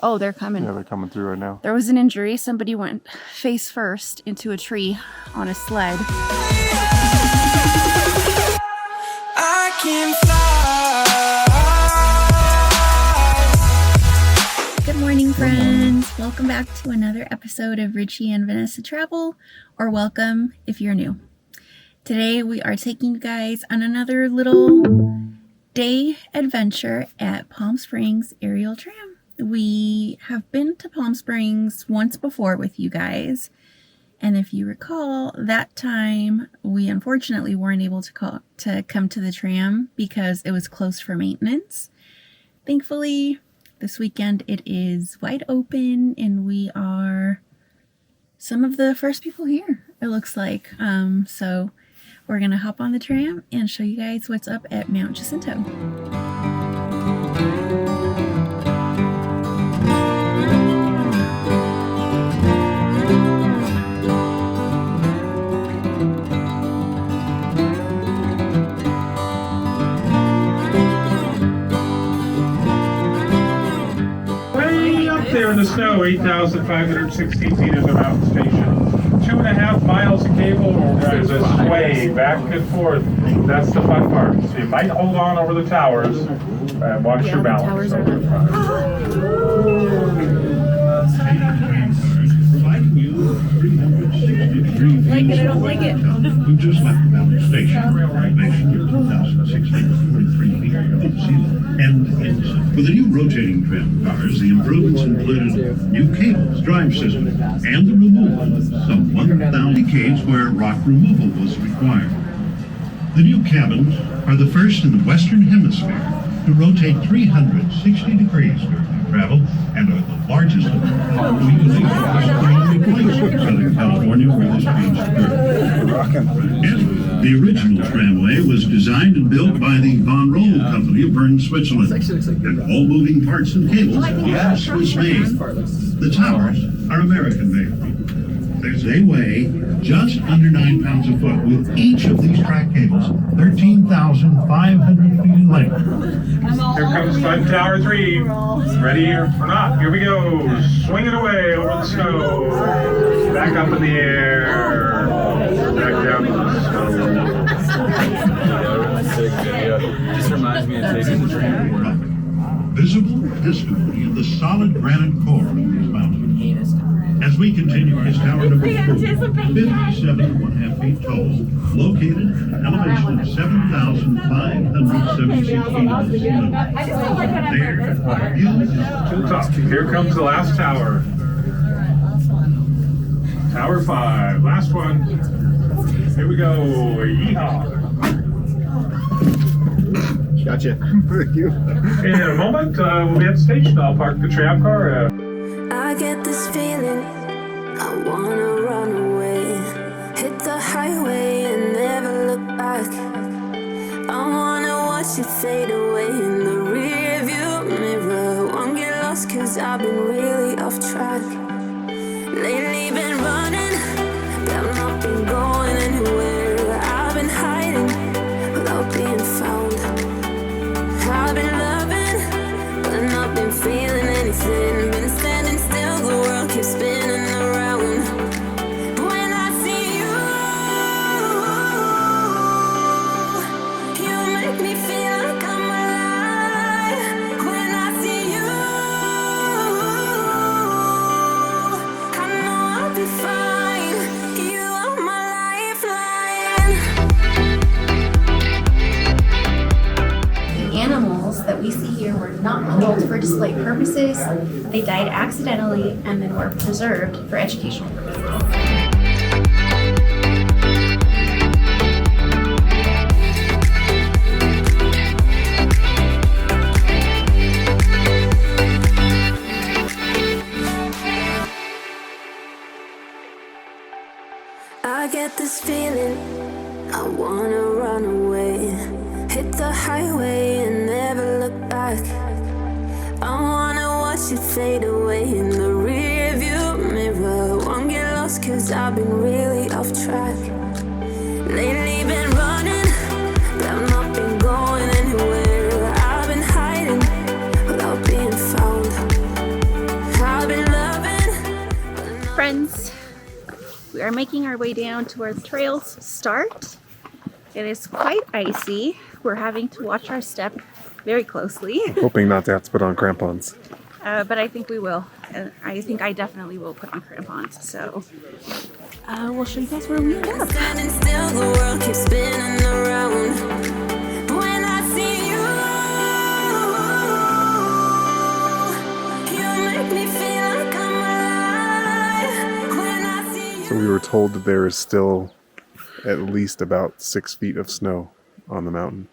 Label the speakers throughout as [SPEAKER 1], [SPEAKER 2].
[SPEAKER 1] Oh, they're coming.
[SPEAKER 2] Yeah, they're coming through right now.
[SPEAKER 1] There was an injury. Somebody went face first into a tree on a sled.
[SPEAKER 3] I can fly.
[SPEAKER 1] Good morning, friends. Welcome back to another episode of Richie and Vanessa Travel, or welcome if you're new. Today we are taking you guys on another little day adventure at Palm Springs Aerial Tram. We have been to Palm Springs once before with you guys, and if you recall, that time we unfortunately weren't able to come to the tram because it was closed for maintenance. Thankfully, this weekend it is wide open, and we are some of the first people here, it looks like. So we're gonna hop on the tram and show you guys what's up at Mount Jacinto.
[SPEAKER 4] There in the snow, 8,516 feet is the mountain station. 2.5 miles of cable there's a sway back and forth. That's the fun part. So you might hold on over the towers and watch your balance.
[SPEAKER 1] Like it, I don't like it.
[SPEAKER 5] We just left the mountain station. Elevation year 2016, 43 feet above sea level. And with the new rotating tram cars, the improvements included new cables, drive system, and the removal of some 1,000 decades where rock removal was required. The new cabins are the first in the Western Hemisphere to rotate 360 degrees during travel and are the largest of them. We use the only place in Southern California where this change occurred. The original tramway was designed and built by the Von Roll Company of Bern, Switzerland, and all moving parts and cables are Swiss-made. The towers are American-made. They weigh just under 9 pounds a foot, with each of these track cables 13,500 feet in length.
[SPEAKER 4] Here comes Fun Tower 3. Ready or not? Here we go. Swing it away over the snow. Back up in the air. Back down to the snow.
[SPEAKER 2] Just reminds me of taking the tram.
[SPEAKER 5] Visible testimony of the solid granite core of these mountains. As we continue his tower number 4, 57.5 feet tall, located at an elevation of 7,576 feet above sea level. There, view is
[SPEAKER 4] To the top. Here comes the last tower. Tower 5. Last one. Here we go. Yeehaw.
[SPEAKER 2] Gotcha.
[SPEAKER 4] In a moment, we'll be at the station. I'll park the tram car.
[SPEAKER 3] I get this feeling, I wanna run away. Hit the highway and never look back. I wanna watch it fade away in the rear view mirror. Won't get lost cause I've been really off track. Lately been running, but I've not been going anywhere. I've been hiding without being found. I've been loving, but not been feeling anything. Been standing still, the world keeps spinning around. But when I see you, you make me feel like I'm alive. When I see you, I know I'll be fine. You are my lifeline.
[SPEAKER 1] The animals that we see here were not killed for display purposes. They died accidentally and then were preserved for educational purposes.
[SPEAKER 3] I get this feeling, I wanna run away. Hit the highway and never look back. I wanna watch it fade away in the rear view mirror. Won't get lost cause I've been really off track. Lately been running, but I've not been going anywhere. I've been hiding without being found.
[SPEAKER 1] friends, we are making our way down to where the trails start. It is quite icy. We're having to watch our step very closely.
[SPEAKER 2] Hoping not to have to put on crampons.
[SPEAKER 1] But I think we will. I think I definitely will put on crampons. So we'll show you guys where we end up.
[SPEAKER 3] Standing still, the world keeps spinning around. When I see you, you make me feel like I'm alive. When I see you.
[SPEAKER 2] So we were told that there is still at least about 6 feet of snow on the mountain.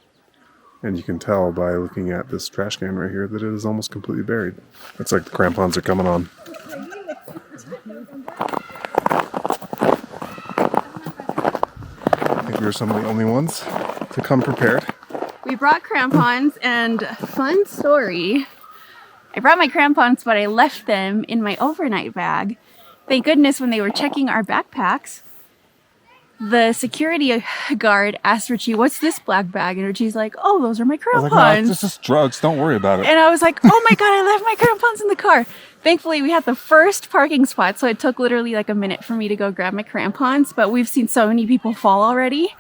[SPEAKER 2] And you can tell by looking at this trash can right here that it is almost completely buried. It's like the crampons are coming on. I think we were some of the only ones to come prepared.
[SPEAKER 1] We brought crampons, and fun story, I brought my crampons, but I left them in my overnight bag. Thank goodness when they were checking our backpacks, the security guard asked Richie, "What's this black bag?" And Richie's like, "Oh, those are my
[SPEAKER 2] I
[SPEAKER 1] crampons."
[SPEAKER 2] was like, no, this is drugs. Don't worry about it.
[SPEAKER 1] And I was like, "Oh my God, I left my crampons in the car." Thankfully, we had the first parking spot, so it took literally like a minute for me to go grab my crampons. But we've seen so many people fall already.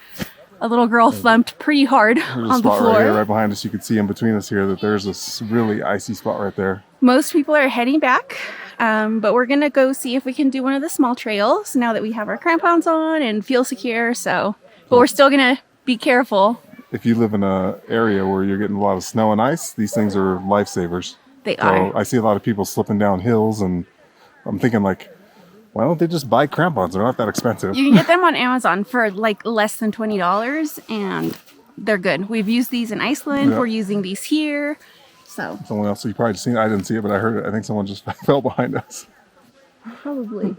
[SPEAKER 1] A little girl thumped pretty hard
[SPEAKER 2] There's a
[SPEAKER 1] on the
[SPEAKER 2] spot
[SPEAKER 1] floor.
[SPEAKER 2] right here, right behind us. You can see in between us here that there's this really icy spot right there.
[SPEAKER 1] Most people are heading back, but we're gonna go see if we can do one of the small trails now that we have our crampons on and feel secure. So, but we're still gonna be careful.
[SPEAKER 2] If you live in an area where you're getting a lot of snow and ice, these things are lifesavers.
[SPEAKER 1] They
[SPEAKER 2] So
[SPEAKER 1] are.
[SPEAKER 2] I see a lot of people slipping down hills, and I'm thinking like, why don't they just buy crampons? They're not that expensive.
[SPEAKER 1] You can get them on Amazon for like less than $20, and they're good. We've used these in Iceland.
[SPEAKER 2] Yeah.
[SPEAKER 1] We're using these here. So
[SPEAKER 2] Someone else, you probably seen it. I didn't see it, but I heard it. I think someone just fell behind us.
[SPEAKER 1] probably.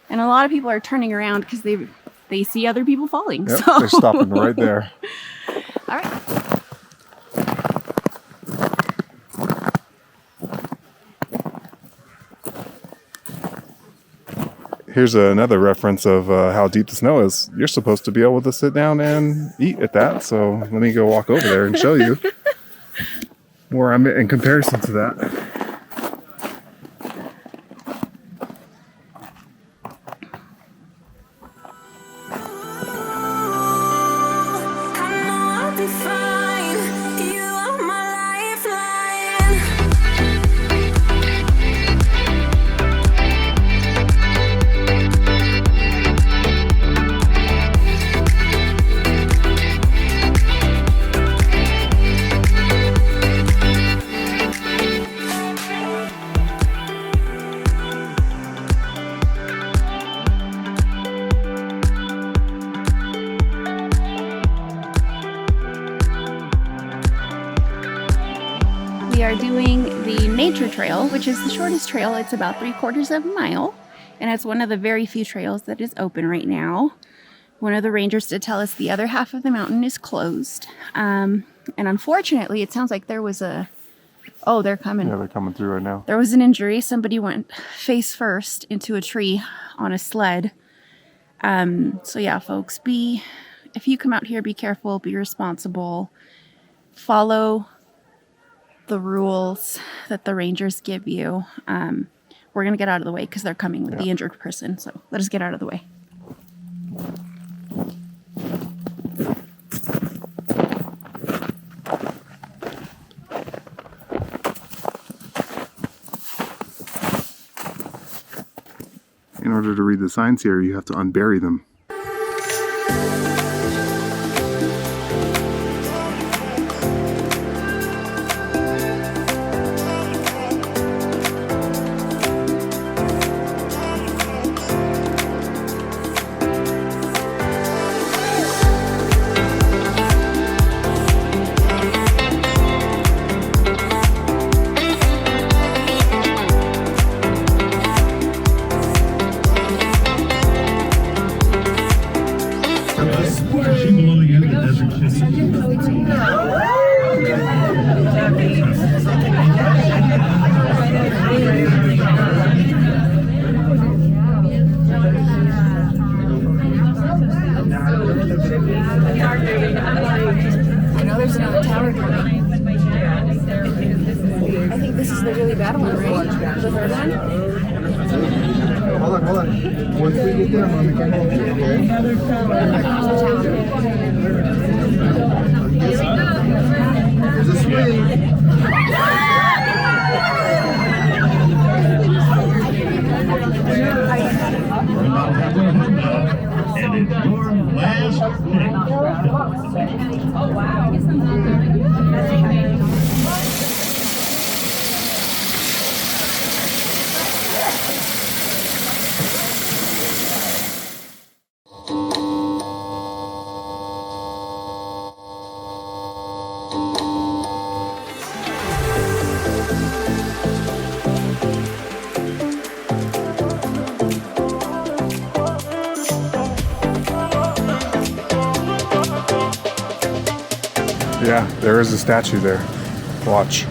[SPEAKER 1] And a lot of people are turning around because they see other people falling.
[SPEAKER 2] Yep,
[SPEAKER 1] So
[SPEAKER 2] they're stopping right there.
[SPEAKER 1] all right.
[SPEAKER 2] Here's another reference of how deep the snow is. You're supposed to be able to sit down and eat at that. So let me go walk over there and show you where I'm at in comparison to that.
[SPEAKER 3] I know I'll be fine. You are my lifeline.
[SPEAKER 1] We are doing the nature trail, which is the shortest trail. It's about 3/4 of a mile, and it's one of the very few trails that is open right now. One of the rangers did tell us the other half of the mountain is closed. And unfortunately, it sounds like there was oh, they're coming.
[SPEAKER 2] Yeah, they're coming through right now.
[SPEAKER 1] There was an injury. Somebody went face first into a tree on a sled. So yeah, folks, if you come out here, be careful, be responsible, follow the rules that the rangers give you. We're gonna get out of the way because they're coming with the injured person. So let us get out of the way.
[SPEAKER 2] In order to read the signs here, you have to unbury them.
[SPEAKER 5] See below you the desert city.
[SPEAKER 1] I know there's another tower coming. I think this is the really bad one, right? The third one?
[SPEAKER 6] hold on. Once we get there, I'm gonna come home to you, okay? There's a swing.
[SPEAKER 5] And it's your last pick.
[SPEAKER 3] Oh, wow.
[SPEAKER 2] Yeah, there is a statue there. Watch.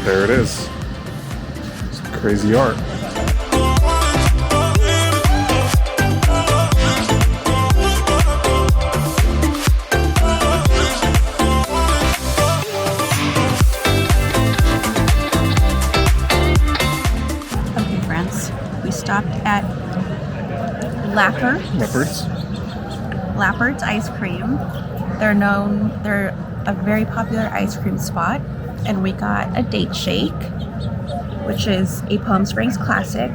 [SPEAKER 2] There it is. It's crazy art.
[SPEAKER 1] Okay, friends, we stopped at Lappard's Ice Cream. They're a very popular ice cream spot, and we got a date shake, which is a Palm Springs classic,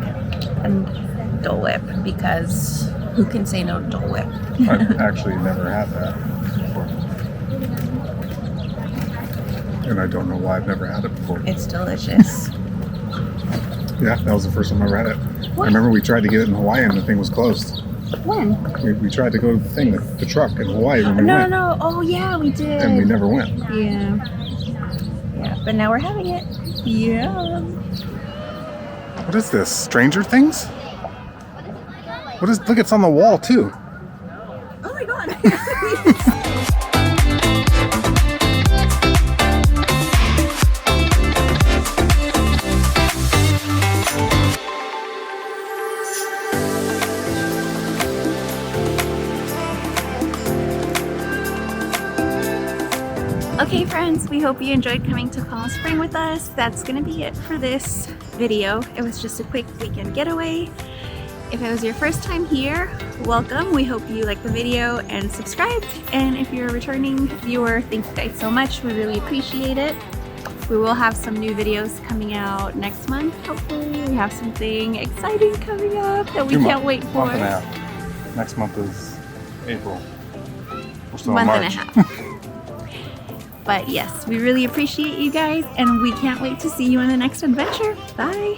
[SPEAKER 1] and Dole Whip, because who can say no to Dole Whip?
[SPEAKER 2] I've actually never had that before. And I don't know why I've never had it before.
[SPEAKER 1] It's delicious.
[SPEAKER 2] Yeah, that was the first time I read it. I remember we tried to get it in Hawaii and the thing was closed.
[SPEAKER 1] When?
[SPEAKER 2] We tried to go to the thing, the truck in Hawaii when we went.
[SPEAKER 1] No. Oh, yeah, we did.
[SPEAKER 2] And we never went.
[SPEAKER 1] Yeah. Yeah, but now we're having it. Yeah.
[SPEAKER 2] What is this? Stranger Things? What is? Look, it's on the wall too.
[SPEAKER 1] Oh my god. Okay friends, we hope you enjoyed coming to Palm Springs with us. That's gonna be it for this video. It was just a quick weekend getaway. If it was your first time here, welcome. We hope you liked the video and subscribed. And if you're a returning viewer, thank you guys so much. We really appreciate it. We will have some new videos coming out next month. Hopefully we have something exciting coming up that we can't wait for.
[SPEAKER 2] Month and a half. Next month is April. We're still in
[SPEAKER 1] Month
[SPEAKER 2] March.
[SPEAKER 1] and a half. But yes, we really appreciate you guys, and we can't wait to see you in the next adventure. Bye!